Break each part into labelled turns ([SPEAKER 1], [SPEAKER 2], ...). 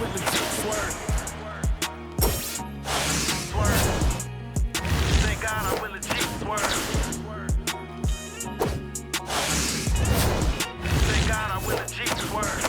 [SPEAKER 1] with legit swerve. Thank God I'm with legit swerve. Thank God I'm with legit swerve.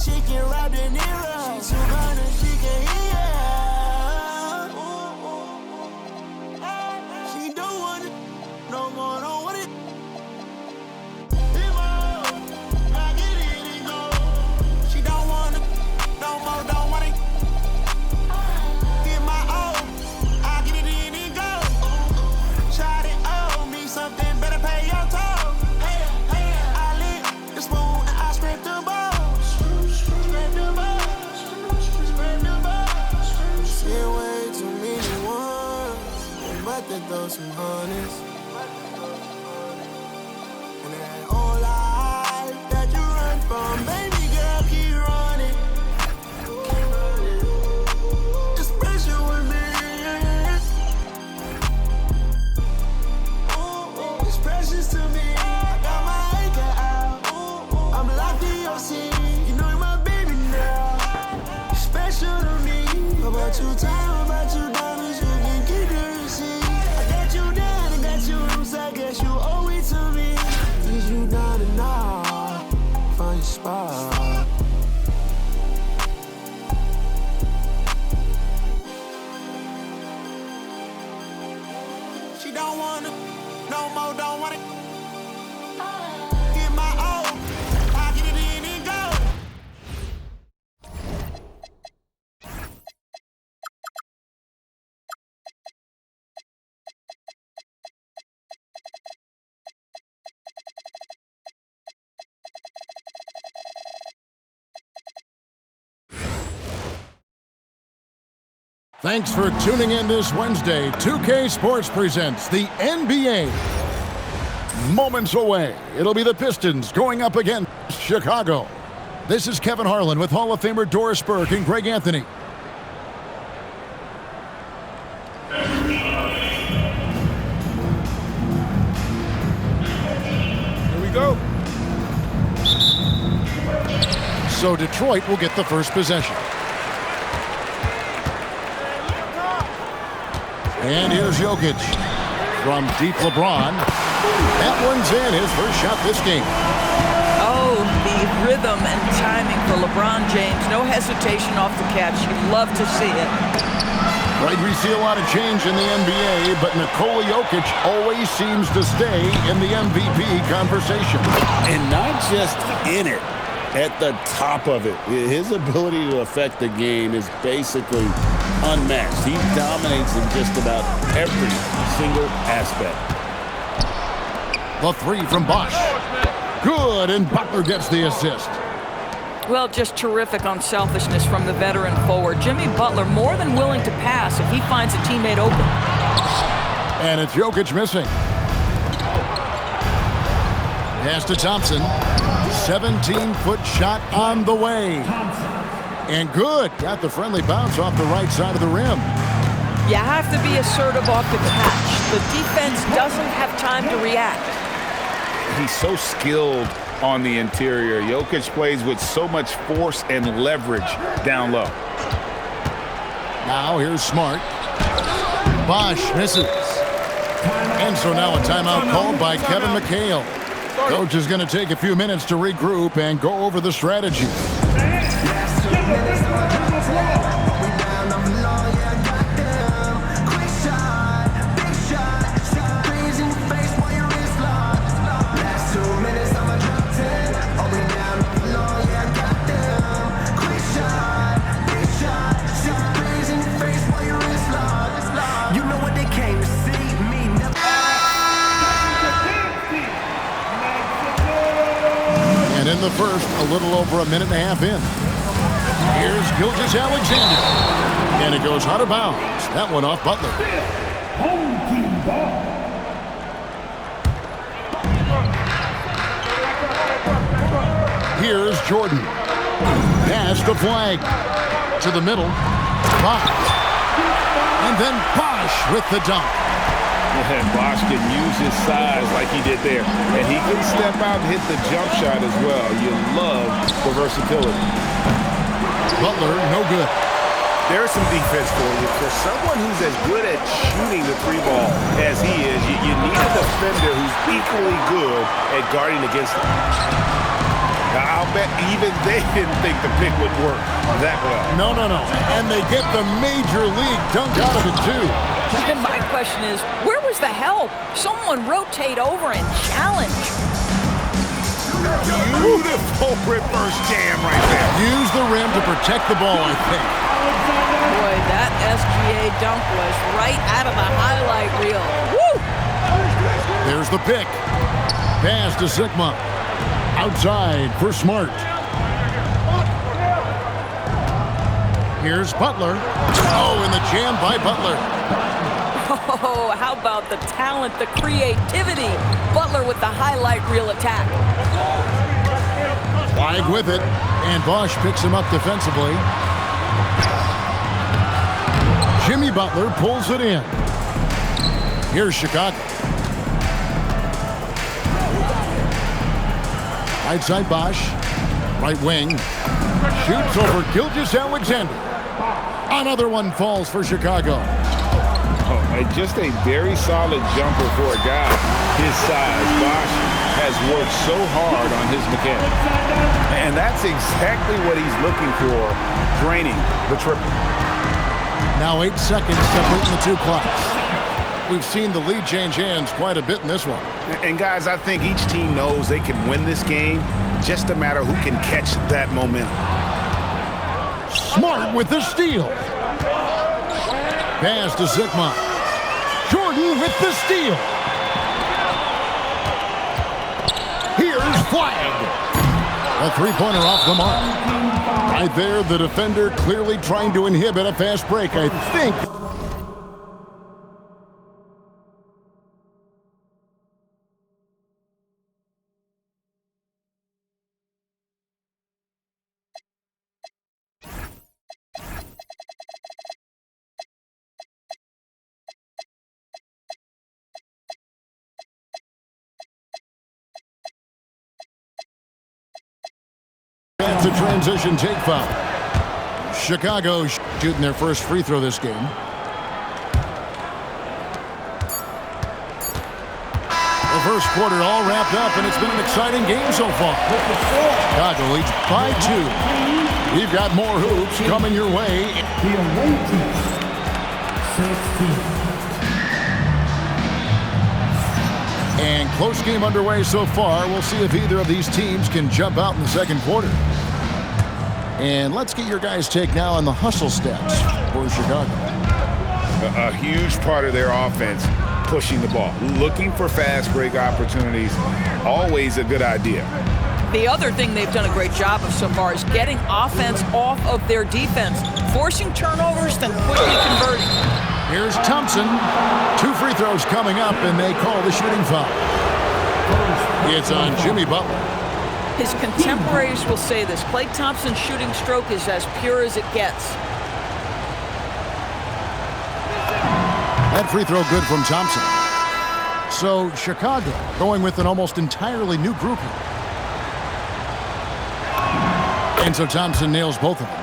[SPEAKER 2] Chicken wrapped in Nero. She's too gonna, she can hear. She don't want it no more, don't want it. I get it and go. She don't want it no more, don't want it. Get my all, I get it in and go. Try to owe me something, better pay your toll. I lit the spoon and I scraped the ball. They throw some honeys. And that whole life that you run from, baby girl, keep running. It's special with me. It's precious to me. I got my anchor out. I'm locked in your scene. You know you're my baby now. Special to me. About you time, about you diamonds, you can keep the receipt. I guess you owe it to me. Is you down and now? Find your spot. She don't want it no more, don't want it. Get my all, I get it in and go.
[SPEAKER 3] Thanks for tuning in this Wednesday. 2K Sports presents the NBA. Moments away, it'll be the Pistons going up against Chicago. This is Kevin Harlan with Hall of Famer Doris Burke and Greg Anthony.
[SPEAKER 4] Here we go.
[SPEAKER 3] So Detroit will get the first possession. And here's Jokic from deep LeBron. That one's in, his first shot this game.
[SPEAKER 5] Oh, the rhythm and timing for LeBron James. No hesitation off the catch. You love to see it.
[SPEAKER 3] Right, we see a lot of change in the NBA, but Nikola Jokic always seems to stay in the MVP conversation.
[SPEAKER 4] And not just in it, at the top of it. His ability to affect the game is basically unmatched. He dominates in just about every single aspect.
[SPEAKER 3] The three from Bosh. Good, and Butler gets the assist.
[SPEAKER 5] Well, just terrific unselfishness from the veteran forward. Jimmy Butler more than willing to pass if he finds a teammate open.
[SPEAKER 3] And it's Jokic missing. Pass to Thompson. 17-foot shot on the way. And good. Got the friendly bounce off the right side of the rim.
[SPEAKER 5] You have to be assertive off the catch. The defense doesn't have time to react.
[SPEAKER 4] He's so skilled on the interior. Jokic plays with so much force and leverage down low.
[SPEAKER 3] Now here's Smart. Bosh misses. And so now a timeout called by Kevin McHale. Coach is going to take a few minutes to regroup and go over the strategy. And in the first, a little over a minute and a half in. Here's Gilgeous-Alexander. And it goes out of bounds. That one off Butler. Here's Jordan. Pass the flag. To the middle. Bosh. And then Bosh with the dunk.
[SPEAKER 4] And Bosh can use his size like he did there. And he can step out and hit the jump shot as well. You love the versatility.
[SPEAKER 3] Butler, no good.
[SPEAKER 6] There's some defense for you. For someone who's as good at shooting the three ball as he is, you need a defender who's equally good at guarding against him. Now, I'll bet even they didn't think the pick would work that well.
[SPEAKER 3] No. And they get the major league dunk out of it, too.
[SPEAKER 5] And my question is, where was the help? Someone rotate over and challenge.
[SPEAKER 6] Beautiful reverse jam right there.
[SPEAKER 3] Use the rim to protect the ball, I think.
[SPEAKER 5] Boy, that SGA dunk was right out of the highlight reel. Woo!
[SPEAKER 3] There's the pick. Pass to Sigma. Outside for Smart. Here's Butler. Oh, and the jam by Butler.
[SPEAKER 5] Oh, how about the talent, the creativity? Butler with the highlight reel attack.
[SPEAKER 3] Flag with it, and Bosh picks him up defensively. Jimmy Butler pulls it in. Here's Chicago. Right side Bosh. Right wing. Shoots over Gilgeous-Alexander. Another one falls for Chicago.
[SPEAKER 4] Just a very solid jumper for a guy his size. Bosh has worked so hard on his mechanics. And that's exactly what he's looking for, draining the triple.
[SPEAKER 3] Now 8 seconds separating the two clocks. We've seen the lead change hands quite a bit in this one.
[SPEAKER 6] And guys, I think each team knows they can win this game, just a matter who can catch that momentum.
[SPEAKER 3] Smart with the steal. Pass to Sigma. Jordan with the steal. Here's flag. A three-pointer off the mark. Right there, the defender clearly trying to inhibit a fast break, I think. That's a transition take foul. Chicago shooting their first free throw this game. The first quarter all wrapped up, and it's been an exciting game so far. Chicago leads by 2. We've got more hoops coming your way. And close game underway so far. We'll see if either of these teams can jump out in the second quarter. And let's get your guys' take now on the hustle steps for Chicago.
[SPEAKER 4] A huge part of their offense, pushing the ball. Looking for fast break opportunities, always a good idea.
[SPEAKER 5] The other thing they've done a great job of so far is getting offense off of their defense, forcing turnovers, then quickly converting.
[SPEAKER 3] Here's Thompson. 2 free throws coming up, and they call the shooting foul. It's on Jimmy Butler.
[SPEAKER 5] His contemporaries will say this. Klay Thompson's shooting stroke is as pure as it gets.
[SPEAKER 3] That free throw good from Thompson. So Chicago going with an almost entirely new group here. And so Thompson nails both of them.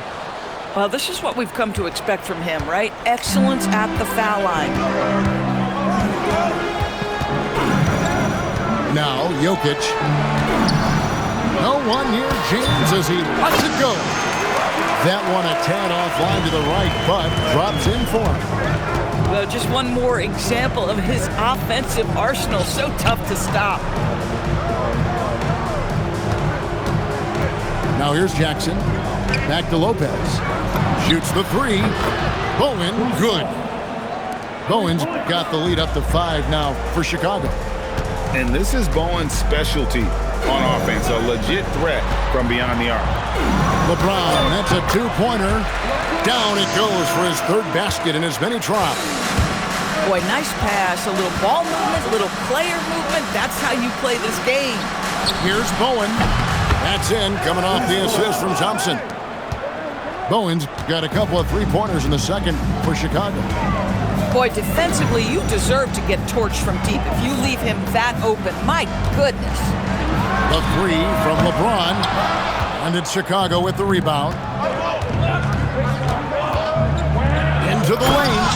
[SPEAKER 5] Well, this is what we've come to expect from him, right? Excellence at the foul line.
[SPEAKER 3] Now, Jokic. No one near James as he lets it go. That one a tad offline to the right, but drops in for him.
[SPEAKER 5] Well, just one more example of his offensive arsenal. So tough to stop.
[SPEAKER 3] Now here's Jackson. Back to Lopez. Shoots the three. Bowen, good. Bowen's got the lead up to 5 now for Chicago.
[SPEAKER 6] And this is Bowen's specialty on offense, a legit threat from beyond the arc.
[SPEAKER 3] LeBron, that's a 2-pointer. Down it goes for his 3rd basket in as many tries.
[SPEAKER 5] Boy, nice pass. A little ball movement, a little player movement. That's how you play this game.
[SPEAKER 3] Here's Bowen. That's in, coming off the assist from Thompson. Bowen's got a couple of 3-pointers in the second for Chicago.
[SPEAKER 5] Boy, defensively, you deserve to get torched from deep if you leave him that open. My goodness.
[SPEAKER 3] The 3 from LeBron. And it's Chicago with the rebound. Into the lane.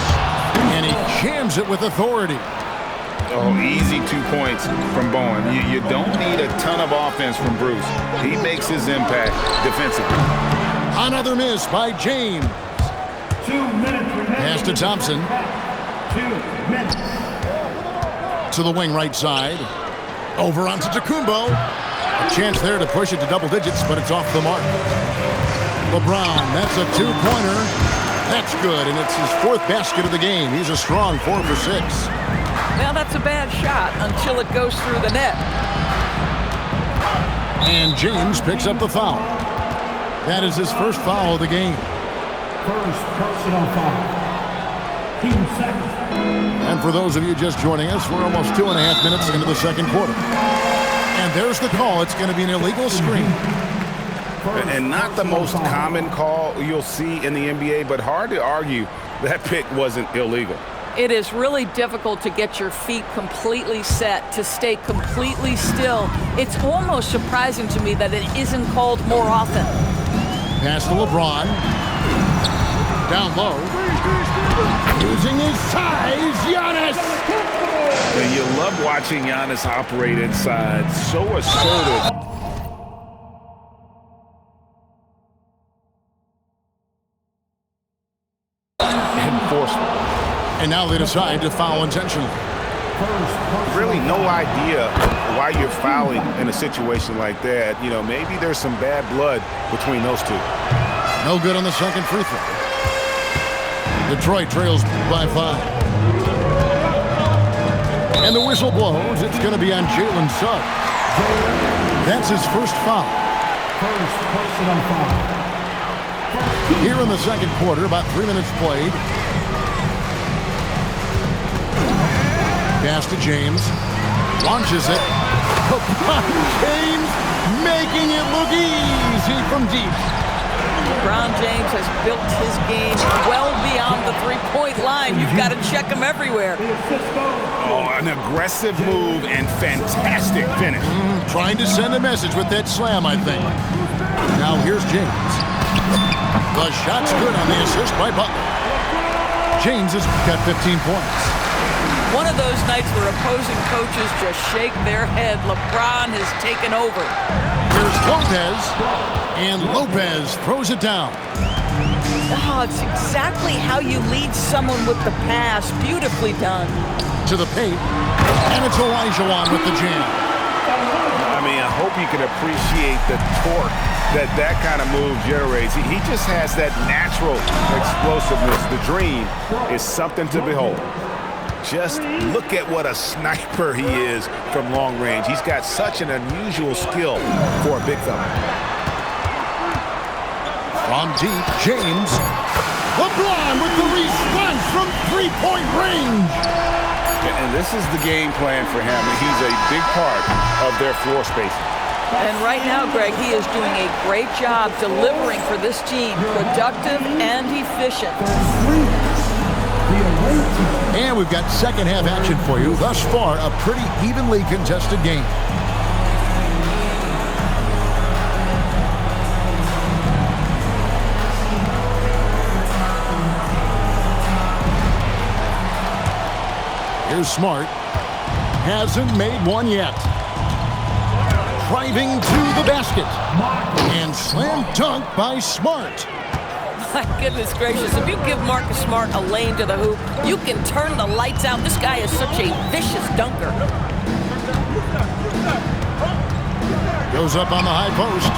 [SPEAKER 3] And he jams it with authority.
[SPEAKER 6] Oh, easy 2 points from Bowen. You don't need a ton of offense from Bruce. He makes his impact defensively.
[SPEAKER 3] Another miss by James.
[SPEAKER 7] 2 minutes remaining.
[SPEAKER 3] Pass to Thompson.
[SPEAKER 7] 2 minutes.
[SPEAKER 3] To the wing right side. Over onto Tacumbo. A chance there to push it to double digits, but it's off the mark. LeBron, that's a 2-pointer. That's good, and it's his 4th basket of the game. He's a strong 4 for 6.
[SPEAKER 5] Now that's a bad shot until it goes through the net.
[SPEAKER 3] And James picks up the foul. That is his 1st foul of the game.
[SPEAKER 7] First personal foul. Team second.
[SPEAKER 3] And for those of you just joining us, we're almost 2.5 minutes into the second quarter. And there's the call. It's going to be an illegal screen.
[SPEAKER 6] And not the most common call you'll see in the NBA, but hard to argue that pick wasn't illegal.
[SPEAKER 5] It is really difficult to get your feet completely set, to stay completely still. It's almost surprising to me that it isn't called more often.
[SPEAKER 3] Pass to LeBron. Down low. Using his size, Giannis.
[SPEAKER 6] And you love watching Giannis operate inside. So assertive. Enforcement.
[SPEAKER 3] And now they decide to foul intentionally.
[SPEAKER 6] Really no idea why you're fouling in a situation like that. You know, maybe there's some bad blood between those two.
[SPEAKER 3] No good on the second free throw. Detroit trails by 5. And the whistle blows. It's going to be on Jalen Suggs. That's his 1st foul.
[SPEAKER 7] First personal foul.
[SPEAKER 3] Here in the second quarter, about 3 minutes played. Pass to James. Launches it. James making it look easy from deep.
[SPEAKER 5] LeBron James has built his game well beyond the 3-point line. You've got to check him everywhere.
[SPEAKER 6] Oh, an aggressive move and fantastic finish.
[SPEAKER 3] Trying to send a message with that slam, I think. Now here's James. The shot's good on the assist by Butler. James has got 15 points.
[SPEAKER 5] One of those nights where opposing coaches just shake their head. LeBron has taken over.
[SPEAKER 3] Here's Lopez, and Lopez throws it down.
[SPEAKER 5] Oh, it's exactly how you lead someone with the pass. Beautifully done.
[SPEAKER 3] To the paint, and it's Olajuwon with the jam.
[SPEAKER 6] I mean, I hope you can appreciate the torque that kind of move generates. He just has that natural explosiveness. The dream is something to behold. Just look at what a sniper he is from long range. He's got such an unusual skill for a big fella.
[SPEAKER 3] From deep, James. LeBron with the response from 3-point range.
[SPEAKER 6] And this is the game plan for him. He's a big part of their floor spacing.
[SPEAKER 5] And right now, Greg, he is doing a great job delivering for this team. Productive and efficient.
[SPEAKER 3] And we've got second half action for you. Thus far, a pretty evenly contested game. to Smart. Hasn't made one yet. Driving to the basket. And slam dunk by Smart.
[SPEAKER 5] My goodness gracious, if you give Marcus Smart a lane to the hoop, you can turn the lights out. This guy is such a vicious dunker.
[SPEAKER 3] Goes up on the high post.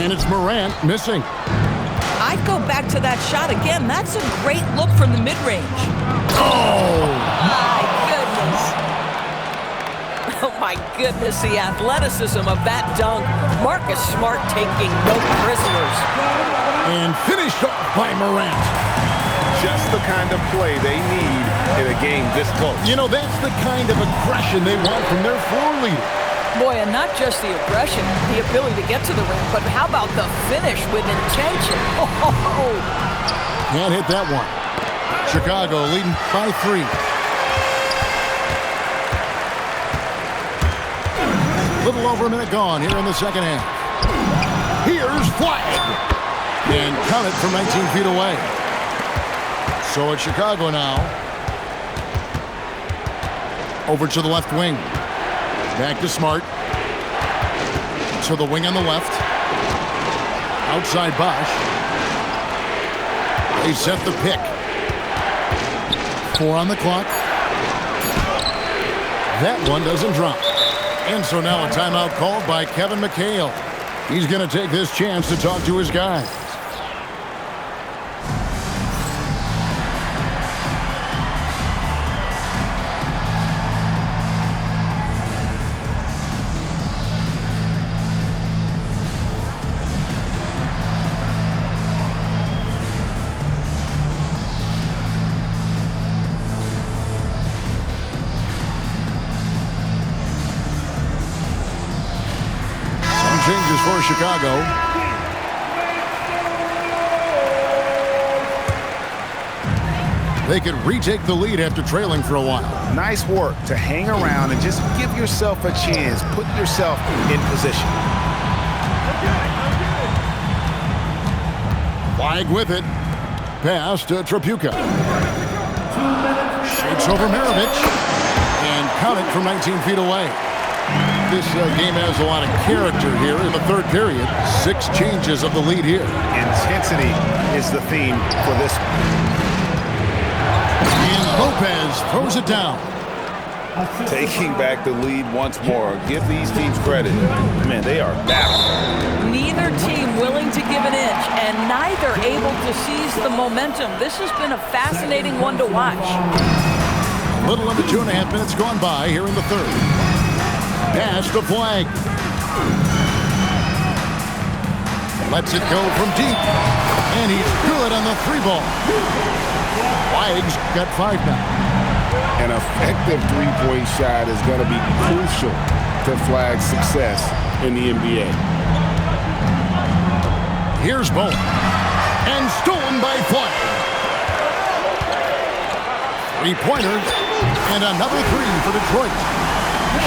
[SPEAKER 3] And it's Morant missing.
[SPEAKER 5] I'd go back to that shot again. That's a great look from the mid-range.
[SPEAKER 3] Oh!
[SPEAKER 5] My goodness. Oh my goodness, the athleticism of that dunk. Marcus Smart taking no prisoners.
[SPEAKER 3] And finished off by Morant.
[SPEAKER 6] Just the kind of play they need in a game this close.
[SPEAKER 3] You know, that's the kind of aggression they want from their floor leader.
[SPEAKER 5] Boy, and not just the aggression, the ability to get to the rim, but how about the finish with intention? Oh!
[SPEAKER 3] Can't hit that one. Chicago leading by 3. Little over a minute gone here in the second half. Here's Flag. And count it from 19 feet away. So it's Chicago now. Over to the left wing. Back to Smart. To the wing on the left. Outside Bosch. They set the pick. 4 on the clock. That one doesn't drop. And so now a timeout called by Kevin McHale. He's going to take this chance to talk to his guys. Changes for Chicago. They could retake the lead after trailing for a while.
[SPEAKER 6] Nice work to hang around and just give yourself a chance. Put yourself in position.
[SPEAKER 3] Flag with it. Pass to Tripucka. Shakes over Maravich. And count it from 19 feet away. This game has a lot of character here in the third period. 6 changes of the lead here.
[SPEAKER 6] Intensity is the theme for this one.
[SPEAKER 3] And Lopez throws it down.
[SPEAKER 4] Taking back the lead once more. Give these teams credit. Man, they are battling.
[SPEAKER 5] Neither team willing to give an inch, and neither able to seize the momentum. This has been a fascinating one to watch.
[SPEAKER 3] A little under 2.5 minutes gone by here in the third. Pass to Flag. Lets it go from deep. And he's good on the 3-ball. Flag's got 5 now.
[SPEAKER 4] An effective three-point shot is going to be crucial to Flag's success in the NBA.
[SPEAKER 3] Here's Bowen. And stolen by Flag. 3-pointer. And another 3 for Detroit.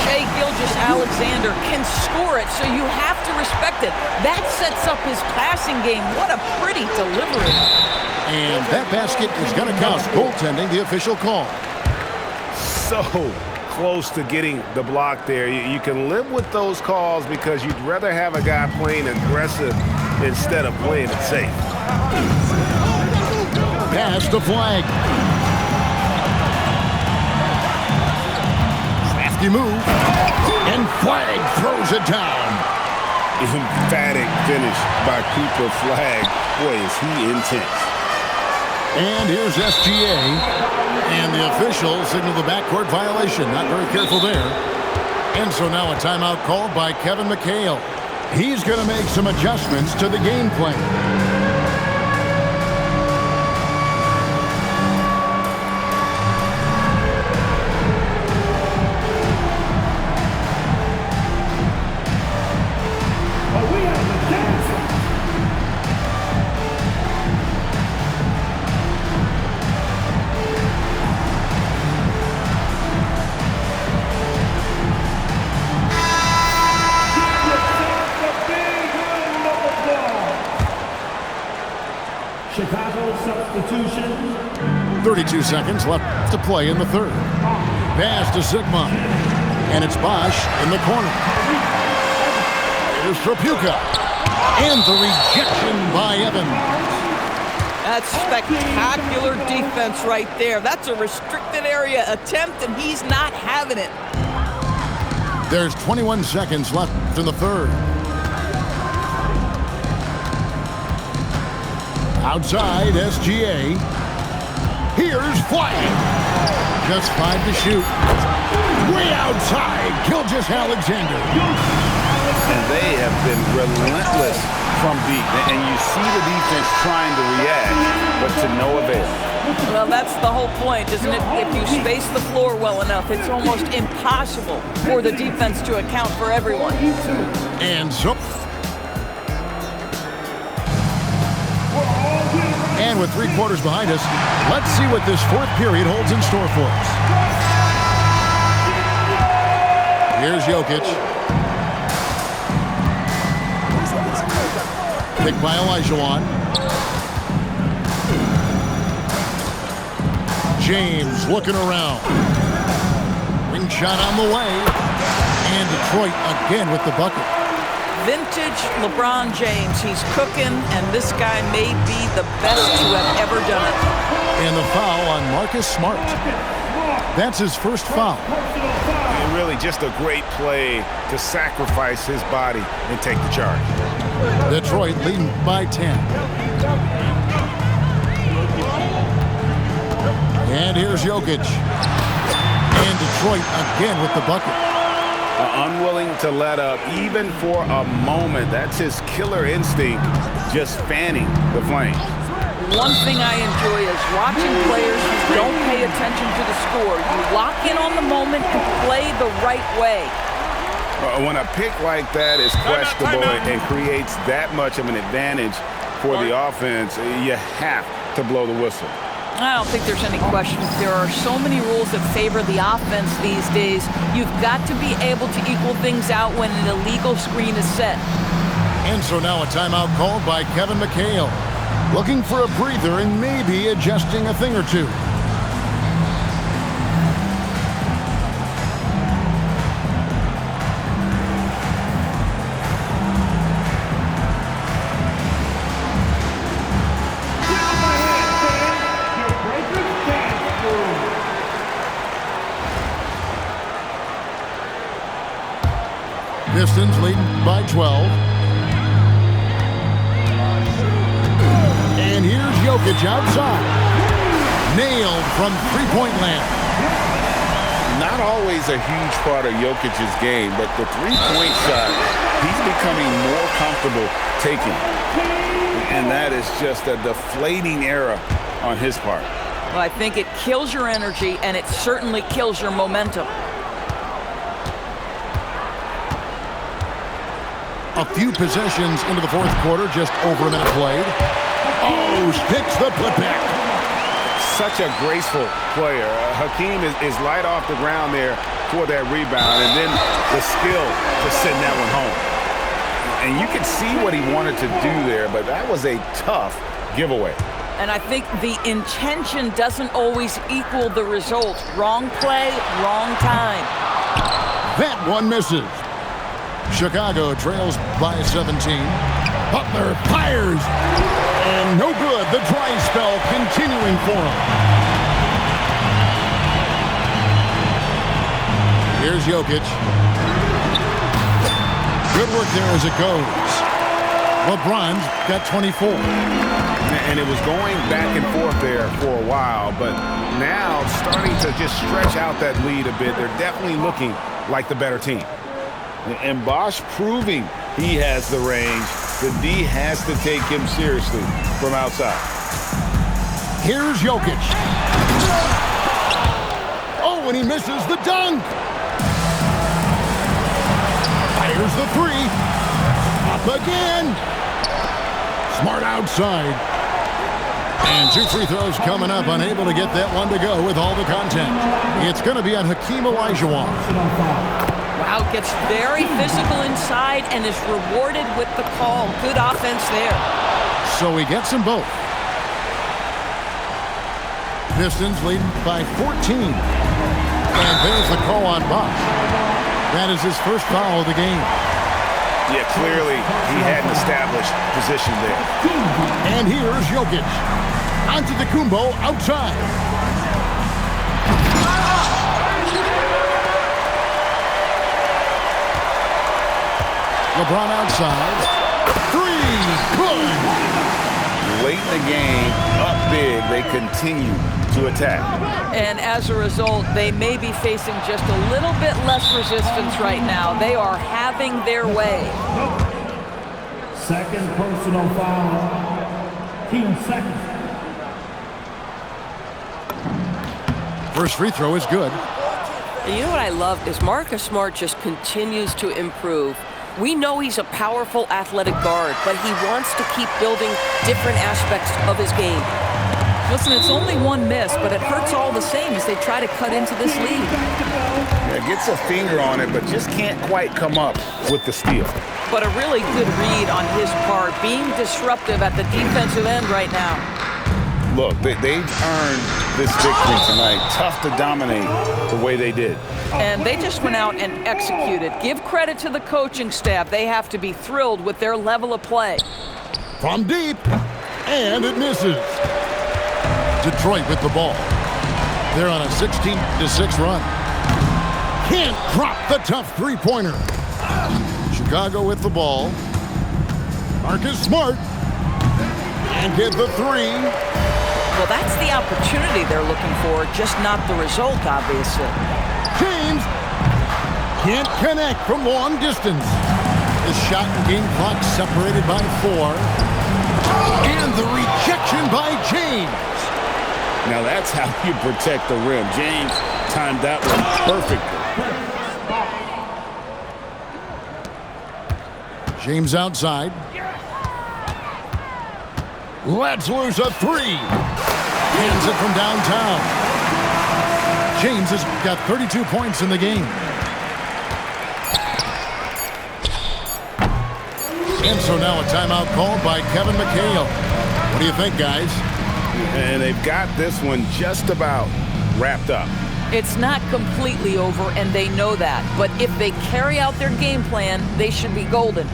[SPEAKER 5] Shai Gilgeous-Alexander can score it, so you have to respect it. That sets up his passing game. What a pretty delivery.
[SPEAKER 3] And that basket is going to count. Goaltending, the official call.
[SPEAKER 6] So close to getting the block there. You can live with those calls because you'd rather have a guy playing aggressive instead of playing it safe.
[SPEAKER 3] Pass to Flag. Move, and Flag throws it down.
[SPEAKER 4] Emphatic finish by Cooper Flag. Boy, is he intense.
[SPEAKER 3] And here's SGA, and the official signaled the backcourt violation. Not very careful there. And so now a timeout called by Kevin McHale. He's going to make some adjustments to the game plan.
[SPEAKER 7] Chicago substitution.
[SPEAKER 3] 32 seconds left to play in the third. Pass to Sigma. And it's Bosch in the corner. Here's Trapuka. And the rejection by Evans.
[SPEAKER 5] That's spectacular defense right there. That's a restricted area attempt, and he's not having it.
[SPEAKER 3] There's 21 seconds left in the third. Outside, SGA. Here's flying. Just 5 to shoot. Way outside, Gilgeous-Alexander.
[SPEAKER 6] And they have been relentless from deep. And you see the defense trying to react, but to no avail.
[SPEAKER 5] Well, that's the whole point, isn't it? If you space the floor well enough, it's almost impossible for the defense to account for everyone.
[SPEAKER 3] And so... And with 3 quarters behind us, let's see what this fourth period holds in store for us. Here's Jokic. Picked by Olajuwon. James looking around. Ring shot on the way. And Detroit again with the bucket.
[SPEAKER 5] Vintage LeBron James. He's cooking, and this guy may be the best to have ever done it.
[SPEAKER 3] And the foul on Marcus Smart. That's his first foul.
[SPEAKER 6] And really just a great play to sacrifice his body and take the charge.
[SPEAKER 3] Detroit leading by 10. And here's Jokic. And Detroit again with the bucket.
[SPEAKER 6] Unwilling to let up even for a moment. That's his killer instinct, just fanning the flames.
[SPEAKER 5] One thing I enjoy is watching players who don't pay attention to the score. You lock in on the moment and play the right way.
[SPEAKER 6] When a pick like that is questionable and creates that much of an advantage for the offense, you have to blow the whistle.
[SPEAKER 5] I don't think there's any question. There are so many rules that favor the offense these days. You've got to be able to equal things out when an illegal screen is set.
[SPEAKER 3] And so now a timeout called by Kevin McHale. Looking for a breather and maybe adjusting a thing or two. Pistons leading by 12. And here's Jokic outside. Nailed from three-point land.
[SPEAKER 4] Not always a huge part of Jokic's game, but the three-point shot, he's becoming more comfortable taking. And that is just a deflating error on his part.
[SPEAKER 5] Well, I think it kills your energy, and it certainly kills your momentum.
[SPEAKER 3] A few possessions into the fourth quarter, just over a minute played. Oh, sticks the putback.
[SPEAKER 6] Such a graceful player. Hakeem is light off the ground there for that rebound, and then the skill to send that one home. And you can see what he wanted to do there, but that was a tough giveaway.
[SPEAKER 5] And I think the intention doesn't always equal the result. Wrong play, wrong time.
[SPEAKER 3] That one misses. Chicago trails by 17. Butler fires. And no good. The dry spell continuing for him. Here's Jokic. Good work there as it goes. LeBron's got 24.
[SPEAKER 6] And it was going back and forth there for a while, but now starting to just stretch out that lead a bit. They're definitely looking like the better team.
[SPEAKER 4] And Bosch proving he has the range. The D has to take him seriously from outside.
[SPEAKER 3] Here's Jokic. Oh, and he misses the dunk. Fires the three. Up again. Smart outside. And 2 free throws coming up. Unable to get that one to go with all the content. It's going to be on Hakeem Olajuwon.
[SPEAKER 5] Wow, gets very physical inside and is rewarded with the call. Good offense there.
[SPEAKER 3] So he gets them both. Pistons leading by 14. And there's the call on Bosch. That is his first foul of the game.
[SPEAKER 6] Yeah, clearly he hadn't established position there.
[SPEAKER 3] And here's Jokic. Onto the Kumbo outside. LeBron outside. Three. Good.
[SPEAKER 6] Late in the game, up big, they continue to attack.
[SPEAKER 5] And as a result, they may be facing just a little bit less resistance right now. They are having their way.
[SPEAKER 7] Second personal foul. Team second.
[SPEAKER 3] First free throw is good.
[SPEAKER 8] And you know what I love is Marcus Smart just continues to improve. We know he's a powerful athletic guard, but he wants to keep building different aspects of his game.
[SPEAKER 5] Listen, it's only one miss, but it hurts all the same as they try to cut into this lead.
[SPEAKER 6] Yeah, gets a finger on it, but just can't quite come up with the steal.
[SPEAKER 5] But a really good read on his part, being disruptive at the defensive end right now.
[SPEAKER 6] Look, they've earned this victory tonight. Tough to dominate the way they did.
[SPEAKER 5] And they just went out and executed. Give credit to the coaching staff. They have to be thrilled with their level of play.
[SPEAKER 3] From deep. And it misses. Detroit with the ball. They're on a 16-6 run. Can't drop the tough three-pointer. Chicago with the ball. Marcus Smart. And get the three.
[SPEAKER 5] Well, that's the opportunity they're looking for, just not the result, obviously.
[SPEAKER 3] James can't connect from long distance. The shot and game clock separated by 4. And the rejection by James.
[SPEAKER 4] Now that's how you protect the rim. James timed that one perfectly.
[SPEAKER 3] James outside. Let's lose a 3. Hands it from downtown. James has got 32 points in the game. And so now a timeout called by Kevin McHale. What do you think, guys?
[SPEAKER 6] And they've got this one just about wrapped up.
[SPEAKER 5] It's not completely over, and they know that. But if they carry out their game plan, they should be golden.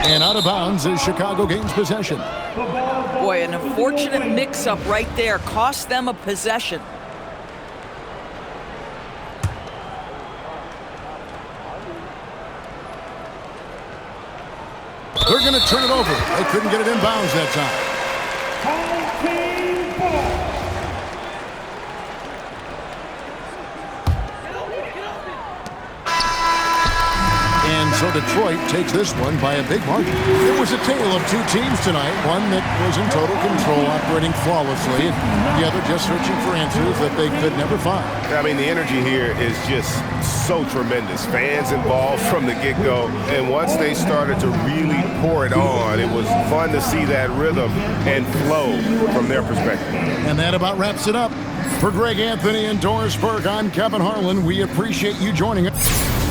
[SPEAKER 3] And out of bounds is Chicago gains possession.
[SPEAKER 5] Boy, an unfortunate mix-up right there cost them a possession.
[SPEAKER 3] They're going to turn it over. They couldn't get it in bounds that time. So Detroit takes this one by a big margin. It was a tale of two teams tonight. One that was in total control, operating flawlessly, and the other just searching for answers that they could never find.
[SPEAKER 6] I mean, the energy here is just so tremendous. Fans involved from the get-go, and once they started to really pour it on, it was fun to see that rhythm and flow from their perspective.
[SPEAKER 3] And that about wraps it up. For Greg Anthony and Doris Burke, I'm Kevin Harlan. We appreciate you joining us.